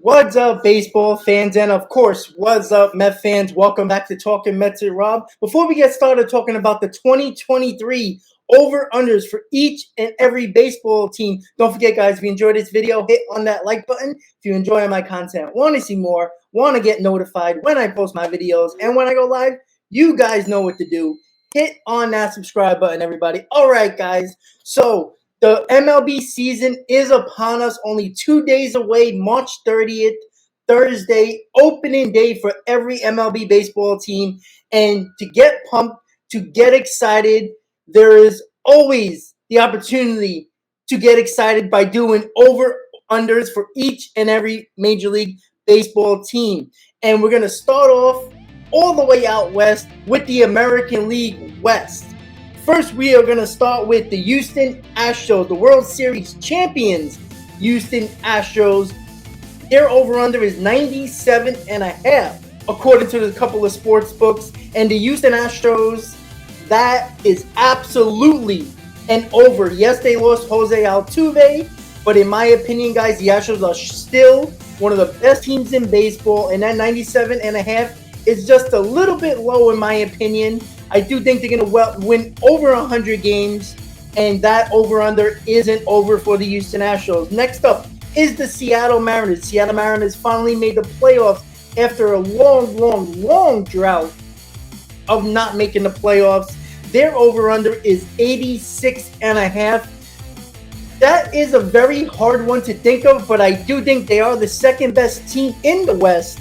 What's up, baseball fans? And of course, what's up, Met fans? Welcome back to Talking Mets with Rob. Before we get started talking about the 2023 over-unders for each and every baseball team, don't forget, guys, if you enjoyed this video, hit on that like button. If you enjoy my content, want to see more, want to get notified when I post my videos and when I go live, you guys know what to do. Hit on that subscribe button, everybody. All right, guys. So the MLB season is upon us, only 2 days away, March 30th, Thursday, opening day for every MLB baseball team. And to get pumped, to get excited, there is always the opportunity to get excited by doing over-unders for each and every Major League Baseball team. And we're going to start off all the way out west with the American League West. First, we are going to start with the Houston Astros, the World Series champions, Houston Astros. Their over-under is 97.5, according to a couple of sports books. And the Houston Astros, that is absolutely an over. Yes, they lost Jose Altuve, but in my opinion, guys, the Astros are still one of the best teams in baseball, and that 97.5 is just a little bit low in my opinion. I do think they're going to win over 100 games, and that over-under isn't over for the Houston Astros. Next up is the Seattle Mariners. Seattle Mariners finally made the playoffs after a long drought of not making the playoffs. Their over-under is 86.5. That is a very hard one to think of, but I do think they are the second best team in the West.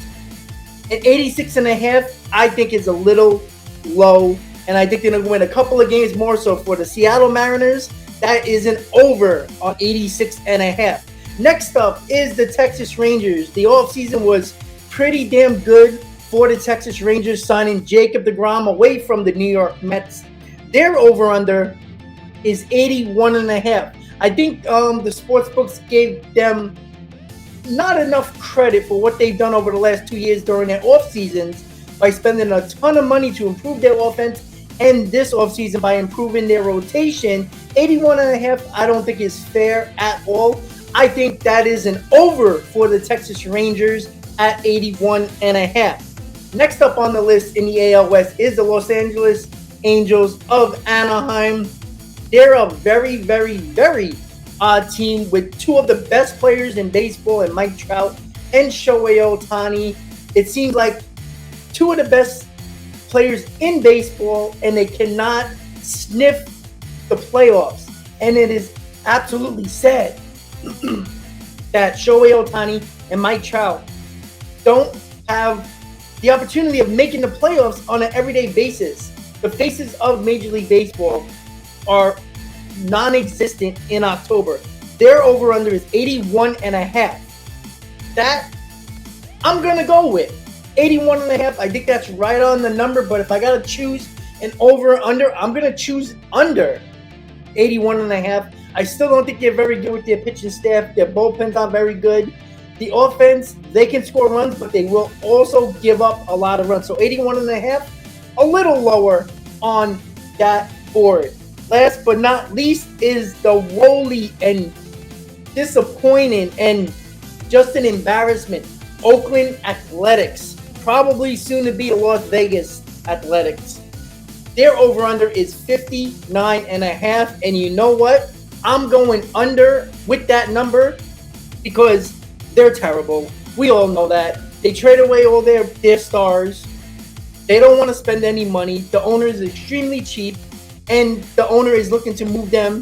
And 86.5, I think, is a little low, and I think they're going to win a couple of games more. So for the Seattle Mariners, that is an over on 86.5. Next up is the Texas Rangers. The offseason was pretty damn good for the Texas Rangers, signing Jacob deGrom away from the New York Mets. Their over-under is 81.5. I think the sports books gave them not enough credit for what they've done over the last 2 years during their off seasons by spending a ton of money to improve their offense, and this offseason by improving their rotation. 81.5, I don't think is fair at all. I think that is an over for the Texas Rangers at 81.5. Next up on the list in the AL West is the Los Angeles Angels of Anaheim. They're a very odd team with two of the best players in baseball, and Mike Trout and Shohei Ohtani. It seems like two of the best players in baseball, and they cannot sniff the playoffs. And it is absolutely sad that Shohei Ohtani and Mike Trout don't have the opportunity of making the playoffs on an everyday basis. The faces of Major League Baseball are non-existent in October. Their over-under is 81.5. That I'm going to go with. 81.5, I think that's right on the number, but if I got to choose an over-under, I'm going to choose under 81.5. I still don't think they're very good with their pitching staff. Their bullpen's not very good. The offense, they can score runs, but they will also give up a lot of runs. So 81.5, a little lower on that board. Last but not least is the woefully and disappointing and just an embarrassment, Oakland Athletics. Probably soon to be the Las Vegas Athletics. Their over-under is 59.5, and you know what? I'm going under with that number because they're terrible. We all know that. They trade away all their stars. They don't want to spend any money. The owner is extremely cheap, and the owner is looking to move them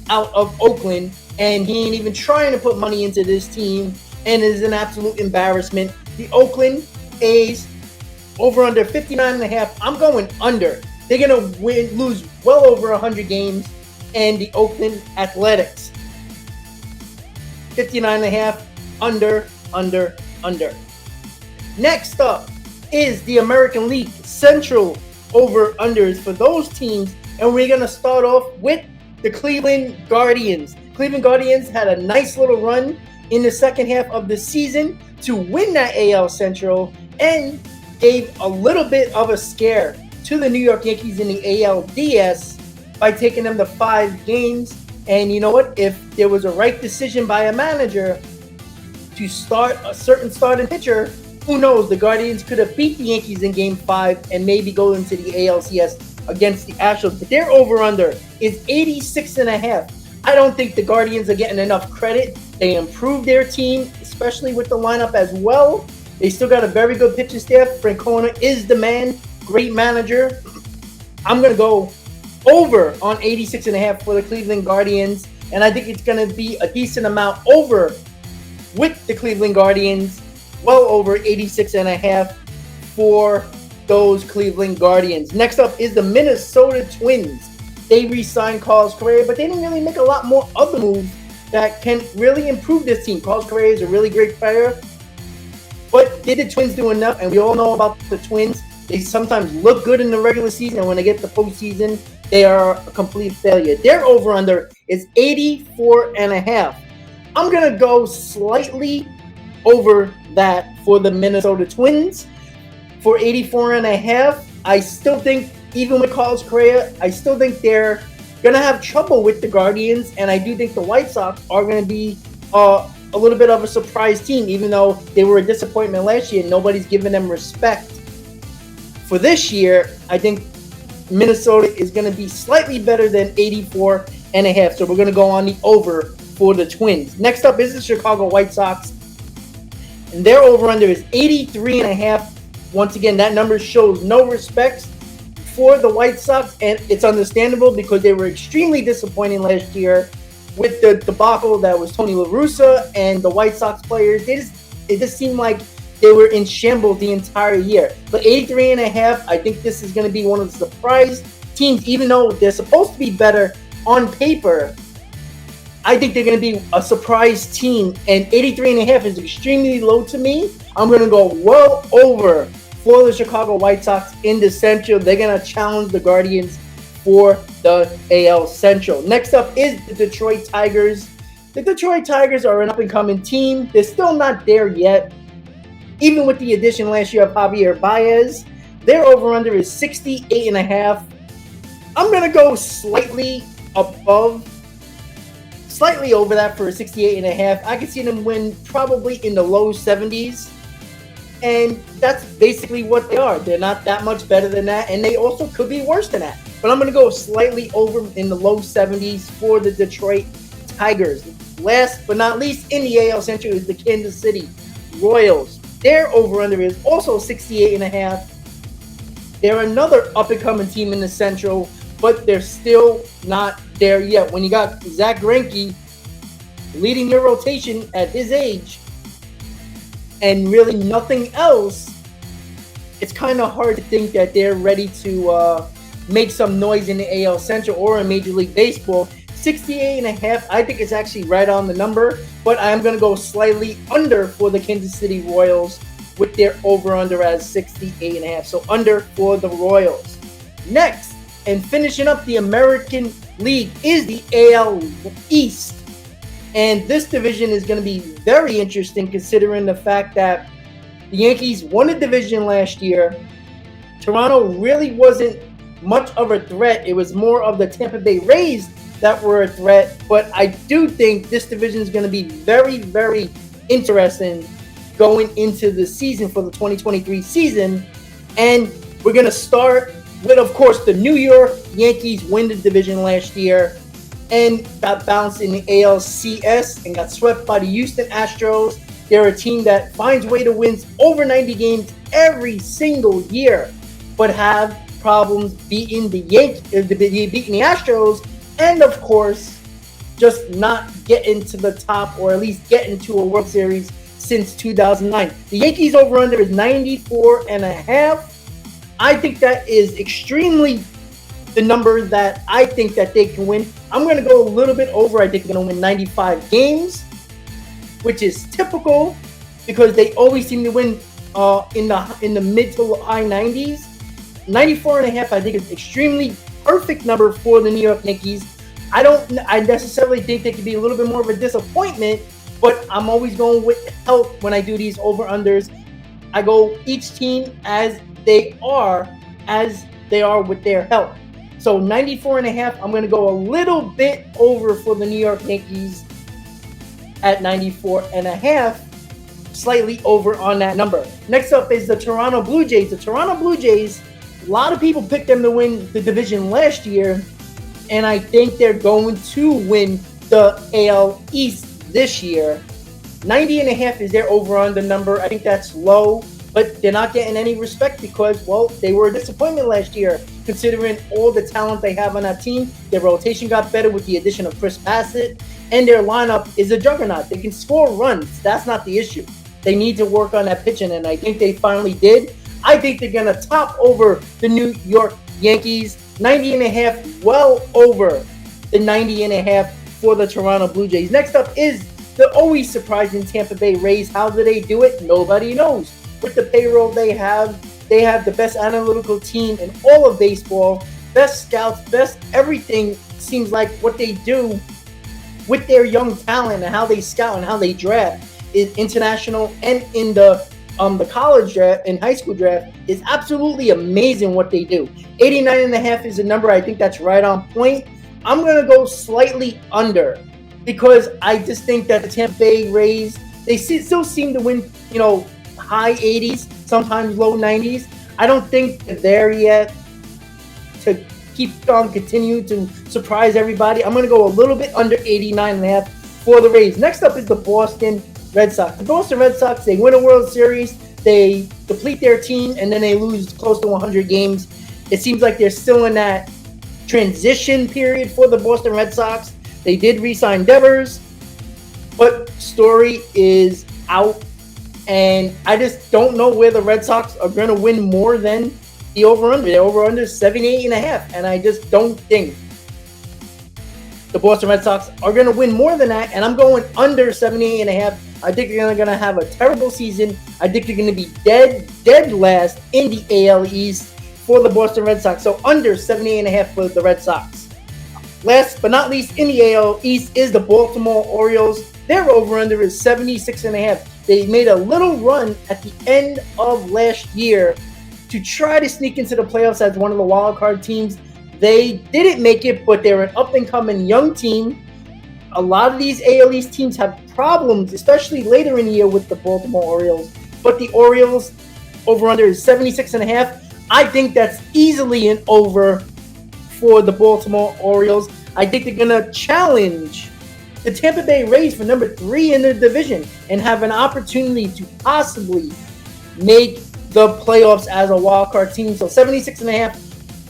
out of Oakland, and he ain't even trying to put money into this team, and it is an absolute embarrassment. The Oakland A's over under 59.5. I'm going under. They're going to lose well over 100 games. And the Oakland Athletics 59.5, under. Next up is the American League Central over-unders for those teams. And we're going to start off with the Cleveland Guardians. Cleveland Guardians had a nice little run in the second half of the season to win that AL Central and gave a little bit of a scare to the New York Yankees in the ALDS by taking them to 5 games. And you know what? If there was a right decision by a manager to start a certain starting pitcher, who knows? The Guardians could have beat the Yankees in Game 5 and maybe go into the ALCS against the Astros. But their over-under is 86.5. I don't think the Guardians are getting enough credit. They improved their team, especially with the lineup as well. They still got a very good pitching staff. Francona is the man, great manager. I'm going to go over on 86.5 for the Cleveland Guardians. And I think it's going to be a decent amount over with the Cleveland Guardians. Well over 86.5 for those Cleveland Guardians. Next up is the Minnesota Twins. They re-signed Carlos Correa, but they didn't really make a lot more other moves that can really improve this team. Carlos Correa is a really great player, but did the Twins do enough? And we all know about the Twins. They sometimes look good in the regular season, and when they get to the postseason, they are a complete failure. Their over-under is 84.5. I'm going to go slightly over that for the Minnesota Twins. For 84.5, I still think, even with Carlos Correa, I still think they're going to have trouble with the Guardians, and I do think the White Sox are going to be a little bit of a surprise team, even though they were a disappointment last year and nobody's giving them respect. For this year, I think Minnesota is going to be slightly better than 84.5, so we're going to go on the over for the Twins. Next up is the Chicago White Sox, and their over-under is 83.5. Once again, that number shows no respect for the White Sox, and it's understandable because they were extremely disappointing last year with the debacle that was Tony La Russa and the White Sox players. It just seemed like they were in shambles the entire year. But 83.5, I think this is going to be one of the surprise teams, even though they're supposed to be better on paper. I think they're going to be a surprise team, and 83.5 is extremely low to me. I'm going to go well over for the Chicago White Sox in the Central. They're going to challenge the Guardians for the AL Central. Next up is the Detroit Tigers. The Detroit Tigers are an up-and-coming team. They're still not there yet. Even with the addition last year of Javier Baez, their over-under is 68.5. I'm going to go slightly over that for a 68.5. I could see them win probably in the low 70s. And that's basically what they are. They're not that much better than that, and they also could be worse than that. But I'm going to go slightly over in the low 70s for the Detroit Tigers. Last but not least in the AL Central is the Kansas City Royals. Their over-under is also 68.5. They're another up-and-coming team in the Central, but they're still not there yet. When you got Zach Greinke leading your rotation at his age and really nothing else, it's kind of hard to think that they're ready to make some noise in the AL Central or in Major League Baseball. 68.5, I think it's actually right on the number, but I'm going to go slightly under for the Kansas City Royals with their over-under as 68.5. So under for the Royals. Next, and finishing up the American League, is the AL East. And this division is going to be very interesting considering the fact that the Yankees won the division last year. Toronto really wasn't much of a threat. It was more of the Tampa Bay Rays that were a threat. But I do think this division is going to be very, very interesting going into the season for the 2023 season. And we're going to start with, of course, the New York Yankees win the division last year and got bounced in the ALCS and got swept by the Houston Astros. They're a team that finds way to win over 90 games every single year, but have problems beating the Astros, and of course, just not getting to the top or at least getting to a World Series since 2009. The Yankees over-under is 94.5. I think that is extremely the number that I think that they can win. I'm going to go a little bit over. I think they're going to win 95 games, which is typical because they always seem to win in the mid to high 90s. 94.5, I think, is extremely perfect number for the New York Yankees. I necessarily think they could be a little bit more of a disappointment, but I'm always going with health when I do these over-unders. I go each team as they are with their health. So 94.5, I'm going to go a little bit over for the New York Yankees at 94.5. slightly over on that number. Next up is the Toronto Blue Jays. The Toronto Blue Jays, a lot of people picked them to win the division last year, and I think they're going to win the AL East this year. 90.5 is their over-under number. I think that's low, but they're not getting any respect because, well, they were a disappointment last year, considering all the talent they have on that team. Their rotation got better with the addition of Chris Bassett, and their lineup is a juggernaut. They can score runs. That's not the issue. They need to work on that pitching, and I think they finally did. I think they're going to top over the New York Yankees. 90.5, well over the 90.5 for the Toronto Blue Jays. Next up is the always surprising Tampa Bay Rays. How do they do it? Nobody knows. With the payroll they have the best analytical team in all of baseball, best scouts, best everything. Seems like what they do with their young talent and how they scout and how they draft is international and in the college draft and high school draft is absolutely amazing what they do. 89.5 is a number. I think that's right on point. I'm going to go slightly under because I just think that the Tampa Bay Rays, they still seem to win, high 80s, sometimes low 90s. I don't think they're there yet to continue to surprise everybody. I'm going to go a little bit under 89.5 for the Rays. Next up is the Boston Red Sox. The Boston Red Sox, they win a World Series, they deplete their team, and then they lose close to 100 games. It seems like they're still in that transition period for the Boston Red Sox. They did re-sign Devers, but Story is out, and I just don't know where the Red Sox are going to win more than the over-under. The over-under is 78.5, and I just don't think the Boston Red Sox are going to win more than that, and I'm going under 78.5. I think they're going to have a terrible season. I think they're going to be dead last in the AL East for the Boston Red Sox. So under 78.5 for the Red Sox. Last but not least in the AL East is the Baltimore Orioles. Their over-under is 76.5. They made a little run at the end of last year to try to sneak into the playoffs as one of the wild card teams. They didn't make it, but they're an up-and-coming young team. A lot of these AL East teams have problems, especially later in the year with the Baltimore Orioles. But the Orioles over-under is 76.5. I think that's easily an over for the Baltimore Orioles. I think they're going to challenge the Tampa Bay Rays for number 3 in the division and have an opportunity to possibly make the playoffs as a wild card team. So 76.5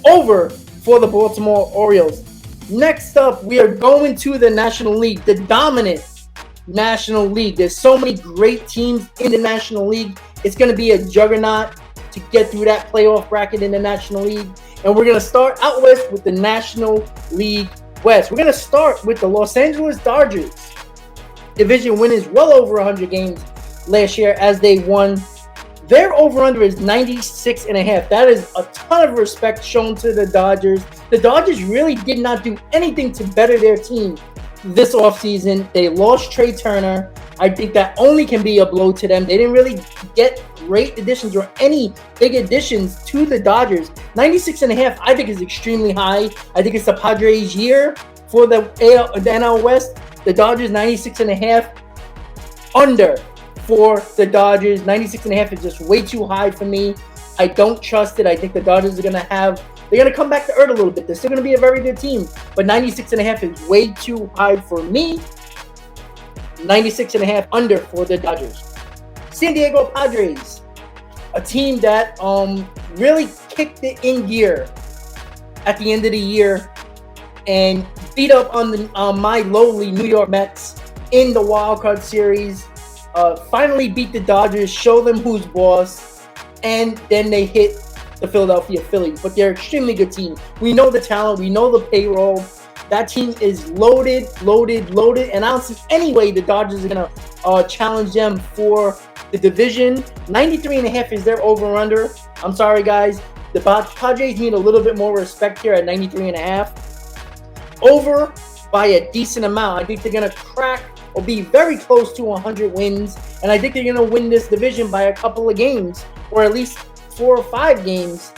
over for the Baltimore Orioles. Next up, we are going to the National League, the dominant National League. There's so many great teams in the National League. It's going to be a juggernaut to get through that playoff bracket in the National League. And we're going to start out west with the National League West. We're going to start with the Los Angeles Dodgers. Division winners well over 100 games last year as they won. Their over-under is 96.5. That is a ton of respect shown to the Dodgers. The Dodgers really did not do anything to better their team this offseason. They lost Trey Turner. I think that only can be a blow to them. They didn't really get great additions or any big additions to the Dodgers. 96.5, I think, is extremely high. I think it's the Padres' year for the NL West. The Dodgers, 96.5. Under for the Dodgers. 96.5 is just way too high for me. I don't trust it. I think the Dodgers are going to come back to earth a little bit. They're still going to be a very good team, but 96.5 is way too high for me. 96.5 under for the Dodgers. San Diego Padres, a team that really kicked it in gear at the end of the year and beat up on my lowly New York Mets in the wild card series. Finally beat the Dodgers, show them who's boss, and then they hit the Philadelphia Phillies. But they're an extremely good team. We know the talent. We know the payroll. That team is loaded, and I don't see any way the Dodgers are going to challenge them for the division. 93.5 is their over-under. I'm sorry, guys. The Padres need a little bit more respect here at 93.5. Over by a decent amount. I think they're going to crack or be very close to 100 wins, and I think they're going to win this division by a couple of games, or at least 4 or 5 games.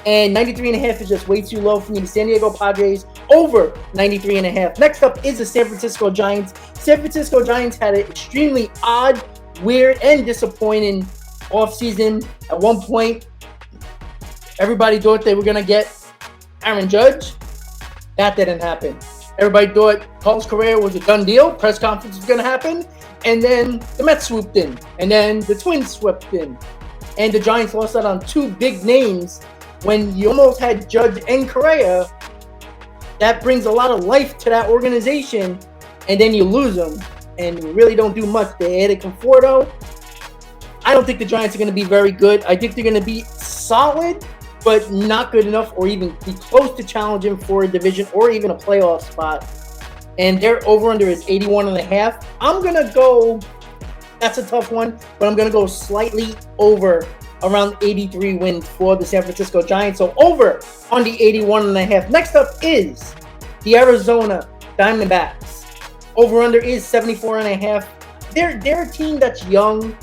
And 93.5 is just way too low for me. The San Diego Padres over 93.5. Next up is the San Francisco Giants. San Francisco Giants had an extremely odd weird and disappointing offseason. At one point, everybody thought they were going to get Aaron Judge. That didn't happen. Everybody thought Carlos Correa was a done deal. Press conference was going to happen. And then the Mets swooped in. And then the Twins swept in. And the Giants lost out on two big names when you almost had Judge and Correa. That brings a lot of life to that organization. And then you lose them. And you really don't do much. They added Conforto. I don't think the Giants are going to be very good. I think they're going to be solid, but not good enough or even be close to challenging for a division or even a playoff spot. And their over-under is 81.5. I'm going to go, that's a tough one, but I'm going to go slightly over, around 83 wins for the San Francisco Giants. So over on the 81.5. Next up is the Arizona Diamondbacks. Over-under is 74.5. They're a team that's young.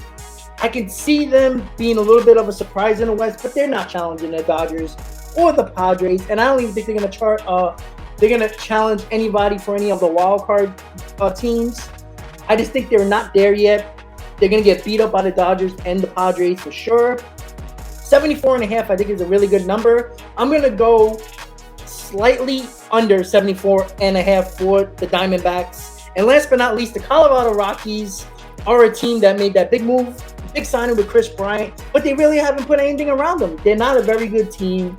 I can see them being a little bit of a surprise in the West, but they're not challenging the Dodgers or the Padres, and I don't even think they're going to challenge anybody for any of the wild card teams. I just think they're not there yet. They're going to get beat up by the Dodgers and the Padres for sure. 74.5, I think, is a really good number. I'm going to go slightly under 74.5 for the Diamondbacks. And last but not least, the Colorado Rockies are a team that made that big move, big signing with Chris Bryant, but they really haven't put anything around them. They're not a very good team.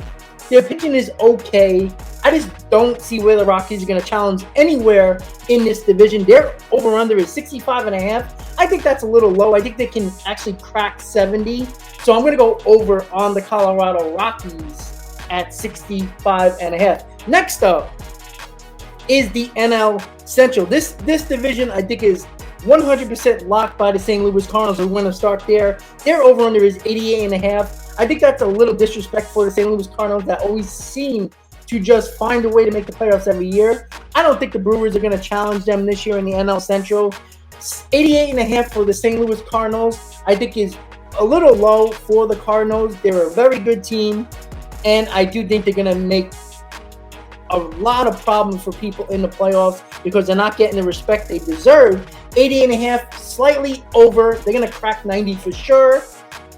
Their pitching is okay. I just don't see where the Rockies are going to challenge anywhere in this division. Their over-under is 65.5. I think that's a little low. I think they can actually crack 70. So I'm going to go over on the Colorado Rockies at 65.5. Next up is the NL Central. This division, I think, is 100% locked by the St. Louis Cardinals, who are going to start there. Their over-under is 88.5. I think that's a little disrespectful to the St. Louis Cardinals that always seem to just find a way to make the playoffs every year. I don't think the Brewers are going to challenge them this year in the NL Central. 88.5 for the St. Louis Cardinals, I think, is a little low for the Cardinals. They're a very good team, and I do think they're going to make a lot of problems for people in the playoffs because they're not getting the respect they deserve. 80.5, slightly over. They're going to crack 90 for sure.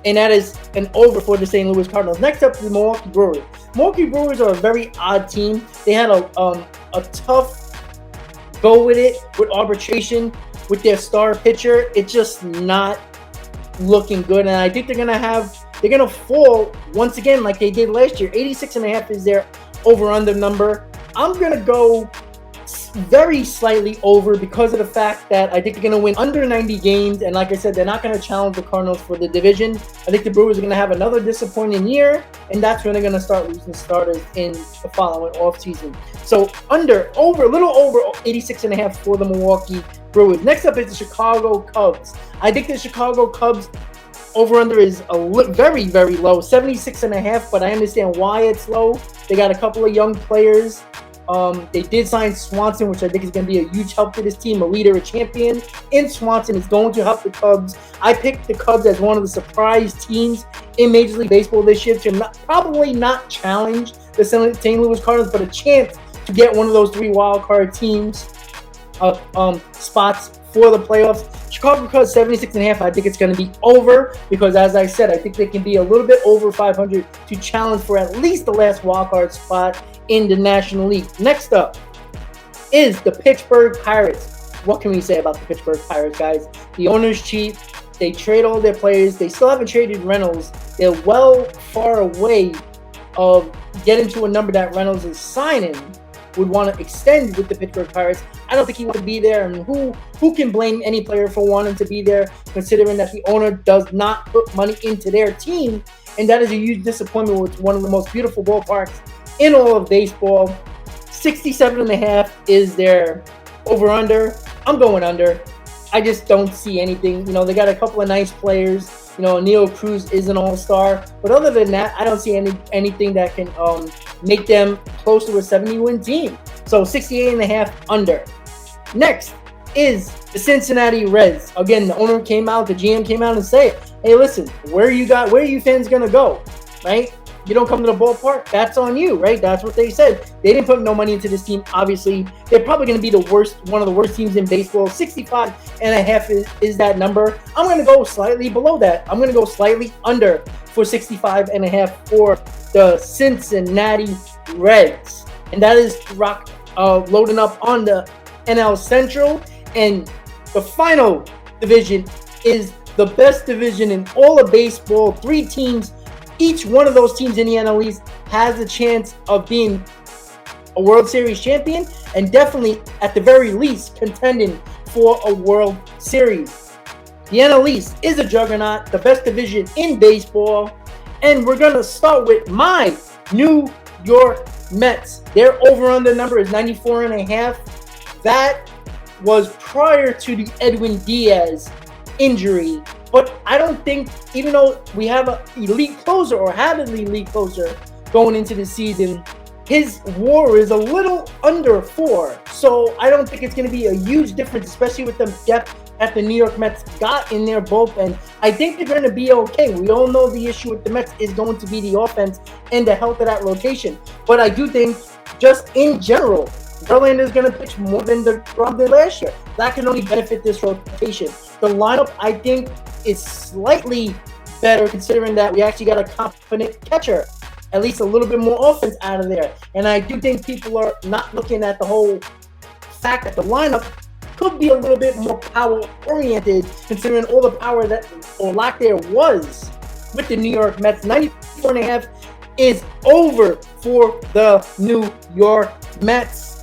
And that is an over for the St. Louis Cardinals. Next up is the Milwaukee Brewers. Milwaukee Brewers are a very odd team. They had a tough go with it with arbitration with their star pitcher. It's just not looking good. And I think they're going to fall once again like they did last year. 86.5 is their over-under number. I'm going to go very slightly over because of the fact that I think they're going to win under 90 games. And like I said, they're not going to challenge the Cardinals for the division. I think the Brewers are going to have another disappointing year, and that's when they're going to start losing starters in the following offseason. So a little over 86.5 for the Milwaukee Brewers. Next up is the Chicago Cubs. I think the Chicago Cubs over-under is very, very low, 76.5, but I understand why it's low. They got a couple of young players. They did sign Swanson, which I think is going to be a huge help for this team, a leader, a champion. And Swanson is going to help the Cubs. I picked the Cubs as one of the surprise teams in Major League Baseball this year to probably not challenge the St. Louis Cardinals, but a chance to get one of those three wild card teams spots for the playoffs. Chicago Cubs 76.5. I think it's going to be over because, as I said, I think they can be a little bit over 500 to challenge for at least the last wild card spot in the National League. Next up is the Pittsburgh Pirates. What can we say about the Pittsburgh Pirates, guys? The owner's cheap. They trade all their players. They still haven't traded Reynolds. They're far away of getting to a number that Reynolds is signing would want to extend with the Pittsburgh Pirates. I don't think he would be there, and who can blame any player for wanting to be there, considering that the owner does not put money into their team, and that is a huge disappointment with one of the most beautiful ballparks in all of baseball. 67.5 is their over-under. I'm going under. I just don't see anything. They got a couple of nice players. Neil Cruz is an all-star. But other than that, I don't see anything that can make them close to a 70-win team. So 68.5 under. Next is the Cincinnati Reds. Again, the owner came out, the GM came out and said, hey, listen, where are you fans going to go? Right? you don't come to the ballpark, that's on you, right? That's what they said. They didn't put no money into this team. Obviously, they're probably going to be one of the worst teams in baseball. 65.5 is that number. I'm going to go slightly below that. I'm going to go slightly under for 65.5 for the Cincinnati Reds. And that is loading up on the NL Central. And the final division is the best division in all of baseball. 3 teams. Each one of those teams in the NL East has a chance of being a World Series champion and definitely, at the very least, contending for a World Series. The NL East is a juggernaut, the best division in baseball. And we're going to start with my New York Mets. Their over-under number is 94.5. That was prior to the Edwin Diaz injury. But I don't think, even though we have an elite closer or had an elite closer going into the season, his WAR is a little under 4. So I don't think it's going to be a huge difference, especially with the depth that the New York Mets got in their bullpen. I think they're going to be okay. We all know the issue with the Mets is going to be the offense and the health of that rotation. But I do think, just in general, Verlander is going to pitch more than Rob did last year. That can only benefit this rotation. The lineup, I think, is slightly better considering that we actually got a competent catcher. At least a little bit more offense out of there. And I do think people are not looking at the whole fact that the lineup could be a little bit more power-oriented considering all the power that, or lack there was with the New York Mets. 94.5 is over for the New York Mets.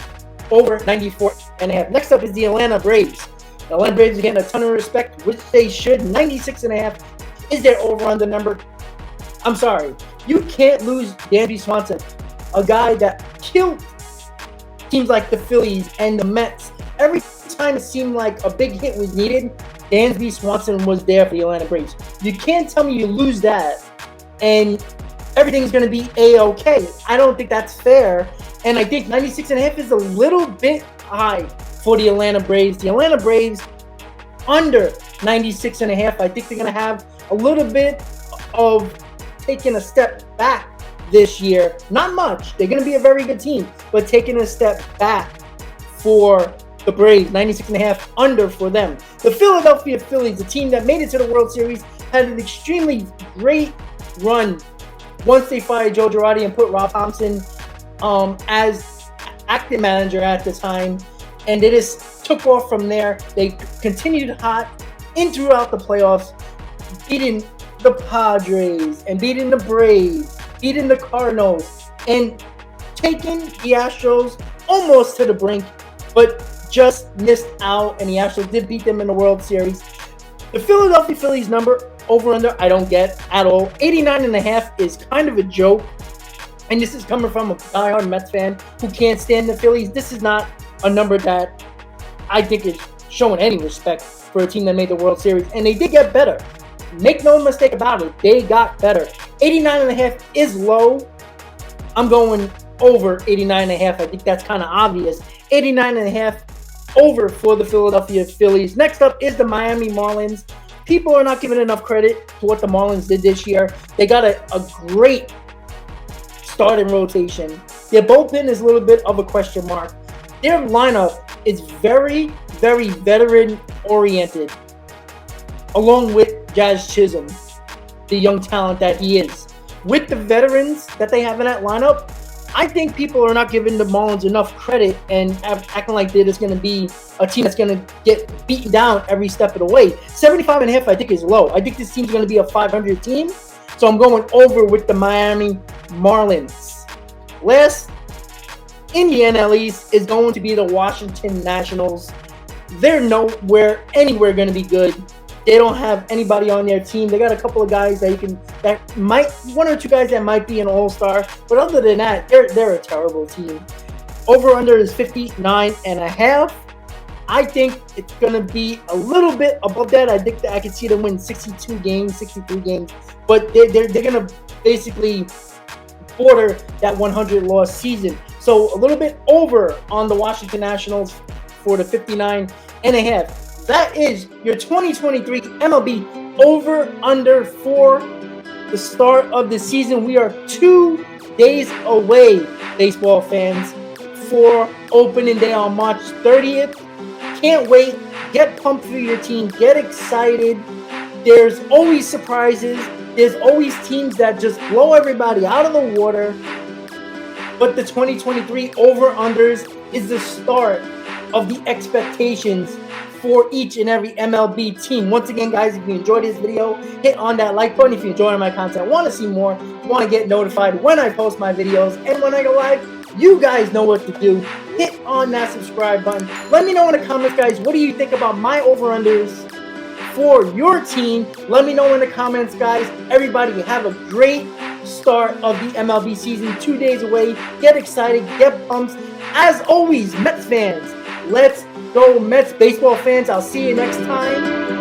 Over 94.5. Next up is the Atlanta Braves. The Atlanta Braves are getting a ton of respect, which they should. 96.5 is their over-under number. I'm sorry. You can't lose Dansby Swanson, a guy that killed teams like the Phillies and the Mets. Every time it seemed like a big hit was needed, Dansby Swanson was there for the Atlanta Braves. You can't tell me you lose that and everything's going to be A-okay. I don't think that's fair. And I think 96.5 is a little bit high for the Atlanta Braves. The Atlanta Braves under 96.5. I think they're going to have a little bit of taking a step back this year. Not much. They're going to be a very good team, but taking a step back for the Braves. 96.5 under for them. The Philadelphia Phillies, the team that made it to the World Series, had an extremely great run once they fired Joe Girardi and put Rob Thompson as acting manager at the time, and they just took off from there. They continued hot in throughout the playoffs, beating the Padres and beating the Braves, beating the Cardinals, and taking the Astros almost to the brink, but just missed out, and the Astros did beat them in the World Series. The Philadelphia Phillies number, over-under, I don't get at all. 89.5 is kind of a joke. And this is coming from a diehard Mets fan who can't stand the Phillies. This is not a number that I think is showing any respect for a team that made the World Series. And they did get better. Make no mistake about it. They got better. 89.5 is low. I'm going over 89.5. I think that's kind of obvious. 89.5 over for the Philadelphia Phillies. Next up is the Miami Marlins. People are not giving enough credit to what the Marlins did this year. They got a great starting rotation. Their bullpen is a little bit of a question mark. Their lineup is very, very veteran-oriented, along with Jazz Chisholm, the young talent that he is. With the veterans that they have in that lineup, I think people are not giving the Marlins enough credit and acting like they're just going to be a team that's going to get beaten down every step of the way. 75.5, I think, is low. I think this team's going to be a 500 team, so I'm going over with the Miami Marlins. Last in the NL East is going to be the Washington Nationals. They're anywhere going to be good. They don't have anybody on their team. They got a couple of guys one or two guys that might be an all-star. But other than that, they're a terrible team. Over-under is 59.5. I think it's going to be a little bit above that. I think that I could see them win 62 games, 63 games. But they're going to basically border that 100-loss season. So a little bit over on the Washington Nationals for the 59.5. That is your 2023 MLB over-under for the start of the season. We are 2 days away, baseball fans, for opening day on March 30th. Can't wait. Get pumped for your team. Get excited. There's always surprises. There's always teams that just blow everybody out of the water. But the 2023 over-unders is the start of the expectations for each and every MLB team. Once again, guys, if you enjoyed this video, hit on that like button. If you enjoy my content, want to see more, want to get notified when I post my videos and when I go live, you guys know what to do. Hit on that subscribe button. Let me know in the comments, guys, what do you think about my over-unders for your team? Let me know in the comments, guys. Everybody have a great start of the MLB season. 2 days away. Get excited. Get pumped. As always, Mets fans, let's go Mets. Baseball fans, I'll see you next time.